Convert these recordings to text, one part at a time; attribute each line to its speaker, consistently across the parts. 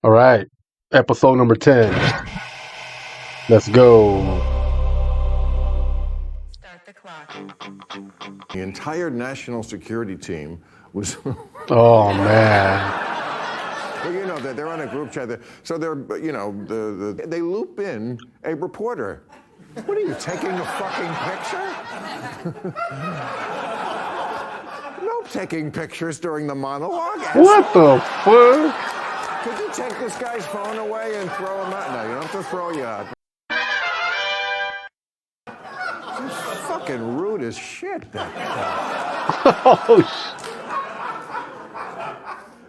Speaker 1: All right. Episode number 10. Let's go.
Speaker 2: Start the clock.
Speaker 3: The entire national security team was.
Speaker 1: Oh, man.
Speaker 3: Well, you know, they're on a group chat. So they're, you know, they loop in a reporter. What are you, taking a fucking picture? No taking pictures during the monologue.
Speaker 1: What the fuck?
Speaker 3: Could you take this guy's phone away and throw him out? No, you don't have to throw you out. He's fucking rude as shit, that guy.
Speaker 1: Oh,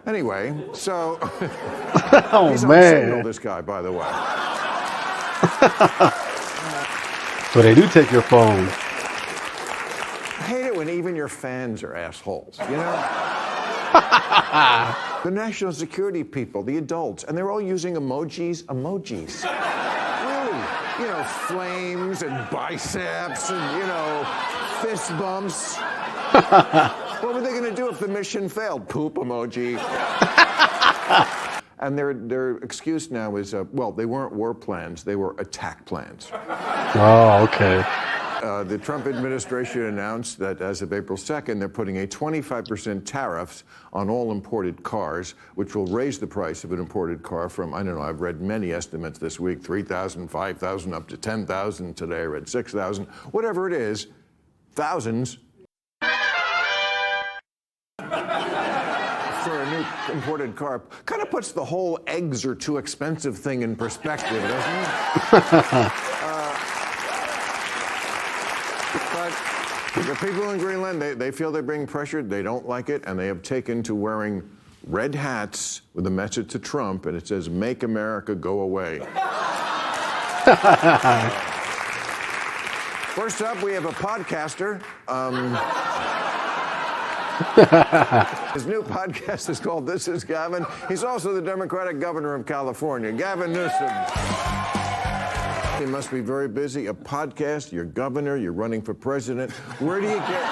Speaker 3: Anyway, so
Speaker 1: oh
Speaker 3: he's on
Speaker 1: man.
Speaker 3: Signal, this guy, by the way.
Speaker 1: So they do take your phone.
Speaker 3: I hate it when even your fans are assholes, you know? The national security people, the adults, and they're all using emojis. Really? You know, flames and biceps and, you know, fist bumps. What were they going to do if the mission failed? Poop emoji. And their excuse now is, well, they weren't war plans, they were attack plans.
Speaker 1: Oh, okay.
Speaker 3: The Trump administration announced that as of April 2nd, they're putting a 25% tariffs on all imported cars, which will raise the price of an imported car from, I don't know, I've read many estimates this week, 3,000, 5,000, up to 10,000. Today I read 6,000. Whatever it is, thousands. For a new imported car, kind of puts the whole eggs are too expensive thing in perspective, doesn't it? But the people in Greenland, they feel they're being pressured, they don't like it, and they have taken to wearing red hats with a message to Trump, and it says, "Make America Go Away." First up, we have a podcaster. His new podcast is called This Is Gavin. He's also the Democratic governor of California, Gavin Newsom. He must be very busy. A podcast, you're governor, you're running for president. Where do you get...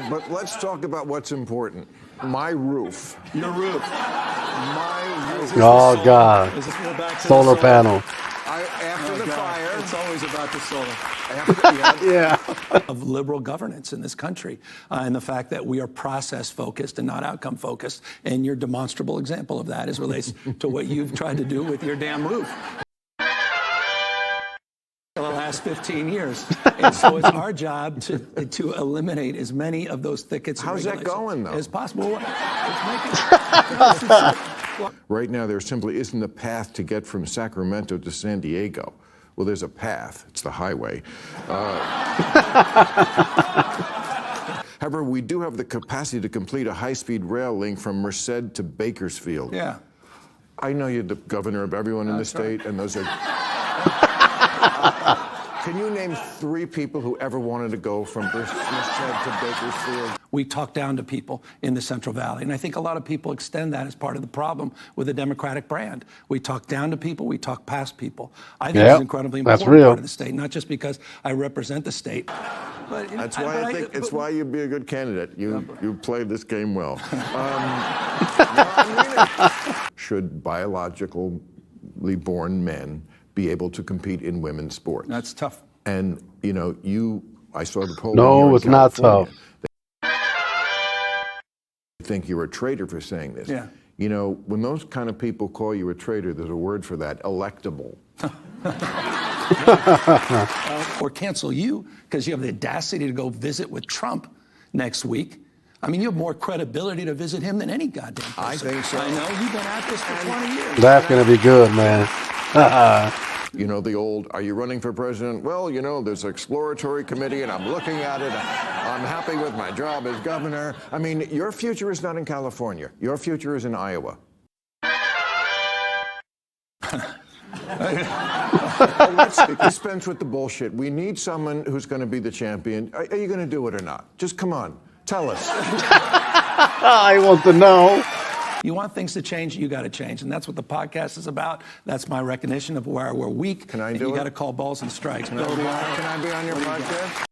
Speaker 3: But let's talk about what's important. My roof.
Speaker 4: Your roof.
Speaker 3: My roof.
Speaker 1: Oh, God.
Speaker 4: Is this more back to
Speaker 1: Solar
Speaker 4: the
Speaker 1: panel.
Speaker 3: After the fire...
Speaker 4: It's always about the solar.
Speaker 1: Yeah.
Speaker 4: Of liberal governance in this country, and the fact that we are process-focused and not outcome-focused, and your demonstrable example of that is relates to what you've tried to do with your damn roof for the last 15 years. And so it's our job to eliminate as many of those thickets.
Speaker 3: How's that going, though?
Speaker 4: As possible.
Speaker 3: Right now, there simply isn't a path to get from Sacramento to San Diego. Well, there's a path. It's the highway. However, we do have the capacity to complete a high-speed rail link from Merced to Bakersfield.
Speaker 4: Yeah.
Speaker 3: I know you're the governor of everyone in the state, and those are... Can you name 3 people who ever wanted to go from Merced to Bakersfield?
Speaker 4: We talk down to people in the Central Valley. And I think a lot of people extend that as part of the problem with the Democratic brand. We talk down to people, we talk past people. I think it's an incredibly important part of the state, not just because I represent the state. But,
Speaker 3: That's why I think it's why you'd be a good candidate. You played this game well. Should biologically born men be able to compete in women's sports?
Speaker 4: That's tough.
Speaker 3: And, you know, I saw the poll.
Speaker 1: No, it's not tough.
Speaker 3: I think you're a traitor for saying this.
Speaker 4: Yeah.
Speaker 3: You know, when those kind of people call you a traitor, there's a word for that, electable.
Speaker 4: Or cancel you because you have the audacity to go visit with Trump next week. I mean, you have more credibility to visit him than any goddamn person.
Speaker 3: I think so.
Speaker 4: I know. You've been at this for 20 years.
Speaker 1: That's going to be good, man.
Speaker 3: You know, the old, are you running for president? Well, you know, there's an exploratory committee, and I'm looking at it. I'm happy with my job as governor. I mean, your future is not in California. Your future is in Iowa. Let's dispense with the bullshit. We need someone who's going to be the champion. Are you going to do it or not? Just come on. Tell us.
Speaker 1: I want to know.
Speaker 4: You want things to change, you got to change. And that's what the podcast is about. That's my recognition of where we're weak.
Speaker 3: Can I do it?
Speaker 4: You got to call balls and strikes.
Speaker 3: Can I be on your podcast?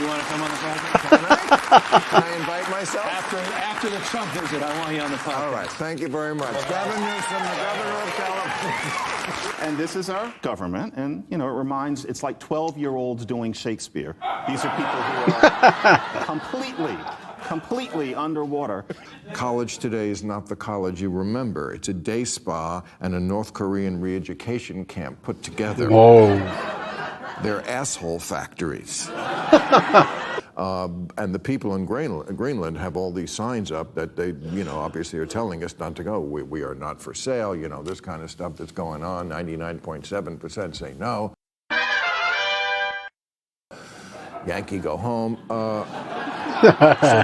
Speaker 4: You want to come on the podcast?
Speaker 3: Can I invite myself?
Speaker 4: After the Trump visit, I want you on the podcast.
Speaker 3: All right. Thank you very much. Gavin Newsom, the governor of California.
Speaker 2: And this is our government, and, you know, it reminds, it's like 12-year-olds doing Shakespeare. These are people who are completely underwater.
Speaker 3: College today is not the college you remember. It's a day spa and a North Korean re-education camp put together.
Speaker 1: Whoa.
Speaker 3: They're asshole factories. And the people in Greenland have all these signs up that they, you know, obviously are telling us not to go. We are not for sale, you know, this kind of stuff that's going on. 99.7% say no. Yankee, go home. So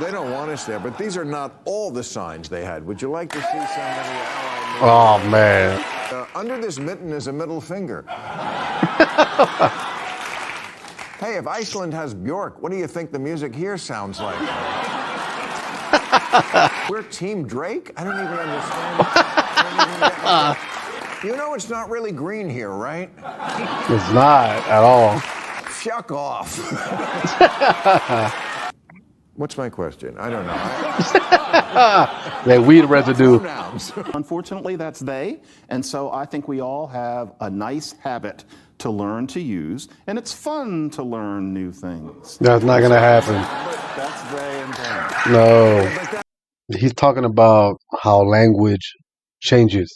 Speaker 3: they don't want us there, but these are not all the signs they had. Would you like to see some of the Allied?
Speaker 1: Oh, man.
Speaker 3: Under this mitten is a middle finger. Hey, if Iceland has Bjork, what do you think the music here sounds like? We're Team Drake? I don't even understand. You know it's not really green here, right?
Speaker 1: It's not at all.
Speaker 3: Shuck off. What's my question? I don't know.
Speaker 1: That weed residue.
Speaker 2: Unfortunately, that's they. And so I think we all have a nice habit to learn to use, and it's fun to learn new things.
Speaker 1: That's not going to happen.
Speaker 2: That's they and them.
Speaker 1: No. He's talking about how language changes.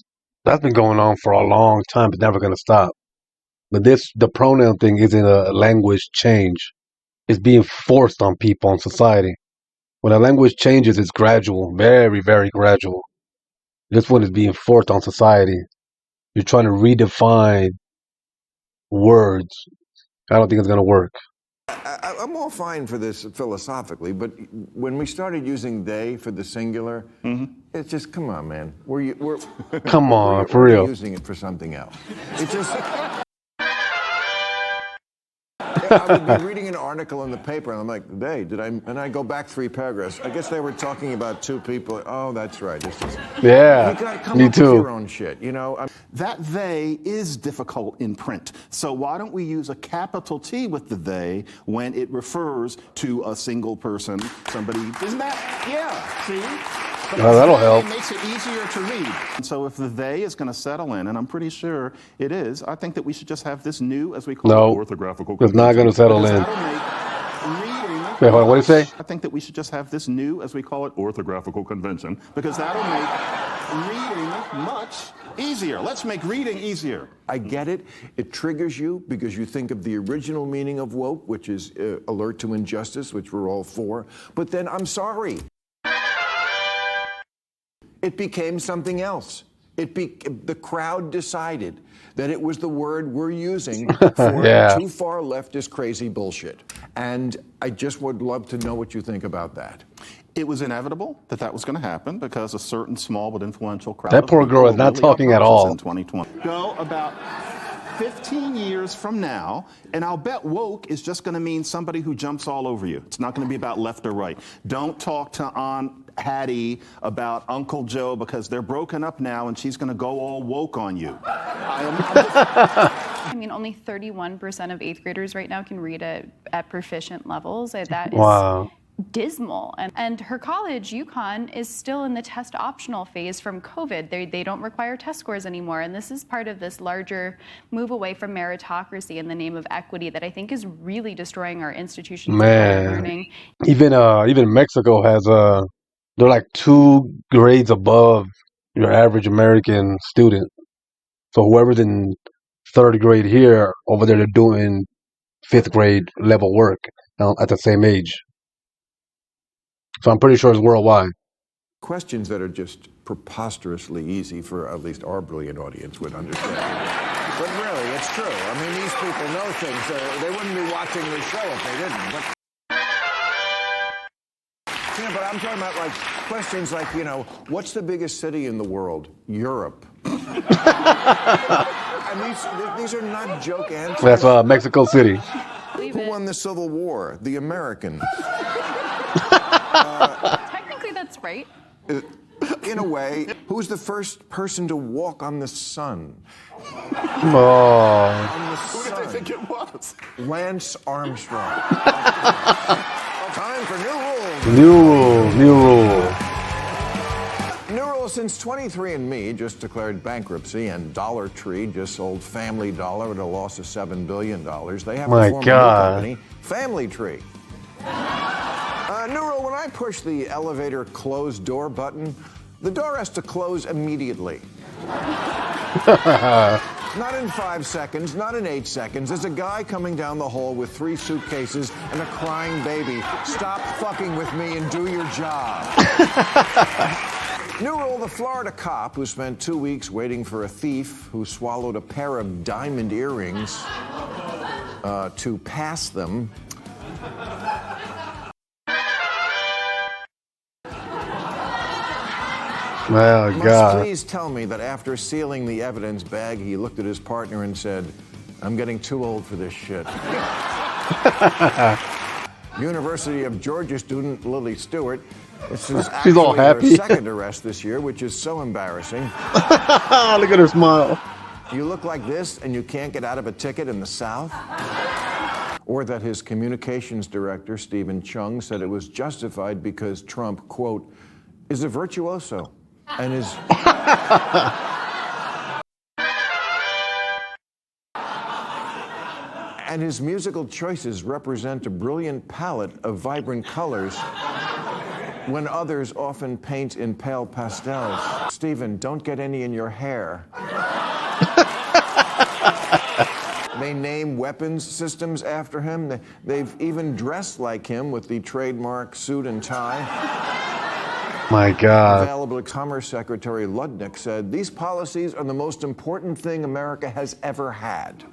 Speaker 1: That's been going on for a long time. It's never going to stop. But the pronoun thing isn't a language change. It's being forced on people, on society. When a language changes, it's gradual, very, very gradual. This one is being forced on society. You're trying to redefine words. I don't think it's going to work.
Speaker 3: I'm all fine for this philosophically, but when we started using they for the singular, it's just, come on, man.
Speaker 1: Come on, for real.
Speaker 3: We're using it for something else. It just... I would be reading an article in the paper, and I'm like, and I go back 3 paragraphs. I guess they were talking about 2 people. Oh, that's right. It's just,
Speaker 1: yeah,
Speaker 3: you gotta come
Speaker 1: me
Speaker 3: up
Speaker 1: too.
Speaker 3: with your own shit, you know?
Speaker 2: That they is difficult in print. So why don't we use a capital T with the they when it refers to a single person, somebody, isn't that, yeah, see?
Speaker 1: That'll help.
Speaker 2: It makes it easier to read. And so if the they is going to settle in, and I'm pretty sure it is, I think that we should just have this new, as we call it, orthographical convention.
Speaker 1: It's not going to settle in. Wait, hold on, what did you say?
Speaker 2: I think that we should just have this new, as we call it, orthographical convention, because that'll make reading much easier. Let's make reading easier.
Speaker 3: I get it. It triggers you because you think of the original meaning of woke, which is alert to injustice, which we're all for. But then, I'm sorry. It became something else. The crowd decided that it was the word we're using for too far leftist crazy bullshit. And I just would love to know what you think about that.
Speaker 2: It was inevitable that was going to happen because a certain small but influential crowd.
Speaker 1: That poor girl is not talking at all.
Speaker 2: In 2020. Go about 15 years from now, and I'll bet woke is just going to mean somebody who jumps all over you. It's not going to be about left or right. Don't talk to Aunt Hattie about Uncle Joe because they're broken up now and she's going to go all woke on you.
Speaker 5: I mean, only 31% of 8th graders right now can read at proficient levels. That is dismal. And her college, UConn, is still in the test optional phase from COVID. They don't require test scores anymore. And this is part of this larger move away from meritocracy in the name of equity that I think is really destroying our institutions of learning.
Speaker 1: Even Mexico has they're like 2 grades above your average American student. So whoever's in 3rd grade here, over there they're doing 5th grade level work at the same age. So I'm pretty sure it's worldwide.
Speaker 3: Questions that are just preposterously easy for at least our brilliant audience would understand. But really, it's true. I mean, these people know things. They wouldn't be watching this show if they didn't. But I'm talking about like questions like, you know, what's the biggest city in the world? Europe. And these are not joke answers.
Speaker 1: That's Mexico City.
Speaker 3: Who won the Civil War? The American.
Speaker 5: Technically, that's right.
Speaker 3: In a way, who's the first person to walk on the sun?
Speaker 1: Oh.
Speaker 3: On the sun.
Speaker 2: Who did they think it was?
Speaker 3: Lance Armstrong. Time for new rules.
Speaker 1: New rule.
Speaker 3: New rule since 23andMe just declared bankruptcy and Dollar Tree just sold Family Dollar at a loss of $7 billion. They have to form a new company, Family Tree. New rule, when I push the elevator close door button, the door has to close immediately. Not in 5 seconds, not in 8 seconds. There's a guy coming down the hall with 3 suitcases and a crying baby. Stop fucking with me and do your job. New rule, the Florida cop who spent 2 weeks waiting for a thief who swallowed a pair of diamond earrings to pass them.
Speaker 1: Oh, God.
Speaker 3: Must please tell me that after sealing the evidence bag, he looked at his partner and said, I'm getting too old for this shit. University of Georgia student Lily Stewart. This is
Speaker 1: She's all happy.
Speaker 3: her second arrest this year, which is so embarrassing.
Speaker 1: Look at her smile.
Speaker 3: You look like this and you can't get out of a ticket in the South? Or that his communications director, Stephen Chung, said it was justified because Trump, quote, is a virtuoso and is... and his musical choices represent a brilliant palette of vibrant colors when others often paint in pale pastels. Stephen, don't get any in your hair. They name weapons systems after him. They've even dressed like him with the trademark suit and tie.
Speaker 1: My God.
Speaker 3: Available Commerce Secretary Ludnick said, these policies are the most important thing America has ever had.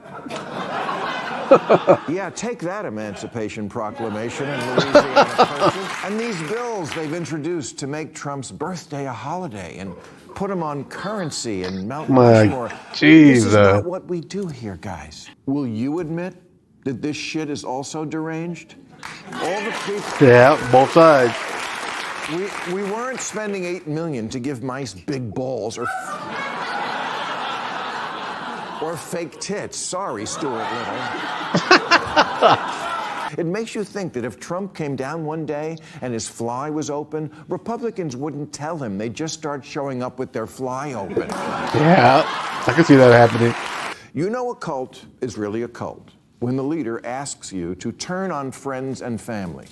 Speaker 3: Yeah, take that Emancipation Proclamation and Louisiana Purchase. And these bills they've introduced to make Trump's birthday a holiday and put him on currency and Mount Rushmore.
Speaker 1: Jesus.
Speaker 3: This is not what we do here, guys. Will you admit that this shit is also deranged? All the people...
Speaker 1: Yeah, both sides.
Speaker 3: We weren't spending $8 million to give mice big balls or fake tits. Sorry, Stuart Little. It makes you think that if Trump came down one day and his fly was open, Republicans wouldn't tell him. They'd just start showing up with their fly open.
Speaker 1: Yeah, I can see that happening.
Speaker 3: You know a cult is really a cult when the leader asks you to turn on friends and family,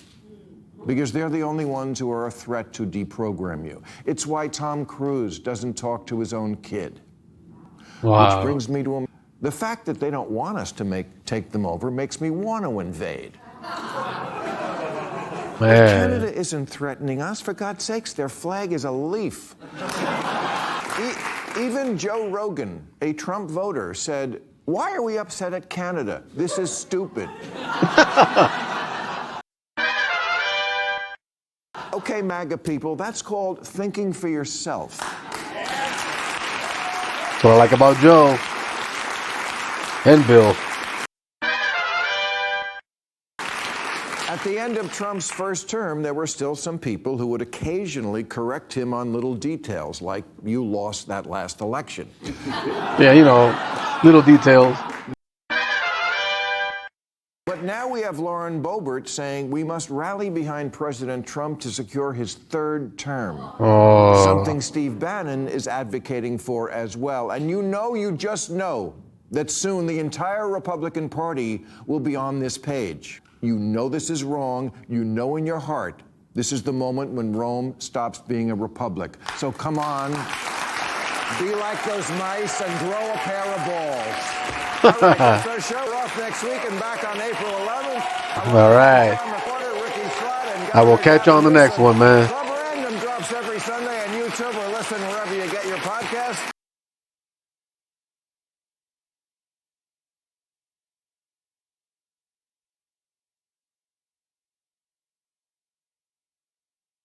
Speaker 3: because they're the only ones who are a threat to deprogram you. It's why Tom Cruise doesn't talk to his own kid.
Speaker 1: Wow.
Speaker 3: Which brings me to the fact that they don't want us to take them over makes me want to invade.
Speaker 1: Man.
Speaker 3: Canada isn't threatening us. For God's sakes, their flag is a leaf. Even Joe Rogan, a Trump voter, said, why are we upset at Canada? This is stupid. Okay, MAGA people, that's called thinking for yourself.
Speaker 1: That's what I like about Joe and Bill.
Speaker 3: At the end of Trump's first term, there were still some people who would occasionally correct him on little details, like you lost that last election.
Speaker 1: Yeah, you know, little details.
Speaker 3: But now we have Lauren Boebert saying we must rally behind President Trump to secure his third term.
Speaker 1: Oh.
Speaker 3: Something Steve Bannon is advocating for as well. And you just know that soon the entire Republican Party will be on this page. You know this is wrong. You know in your heart this is the moment when Rome stops being a republic. So come on, be like those mice and grow a pair of balls. All right, that's our show. We're off next week and back on April 11th.
Speaker 1: All right.
Speaker 3: John McWhorter, Rikki Schlott, and
Speaker 1: I will catch you on the next one, man.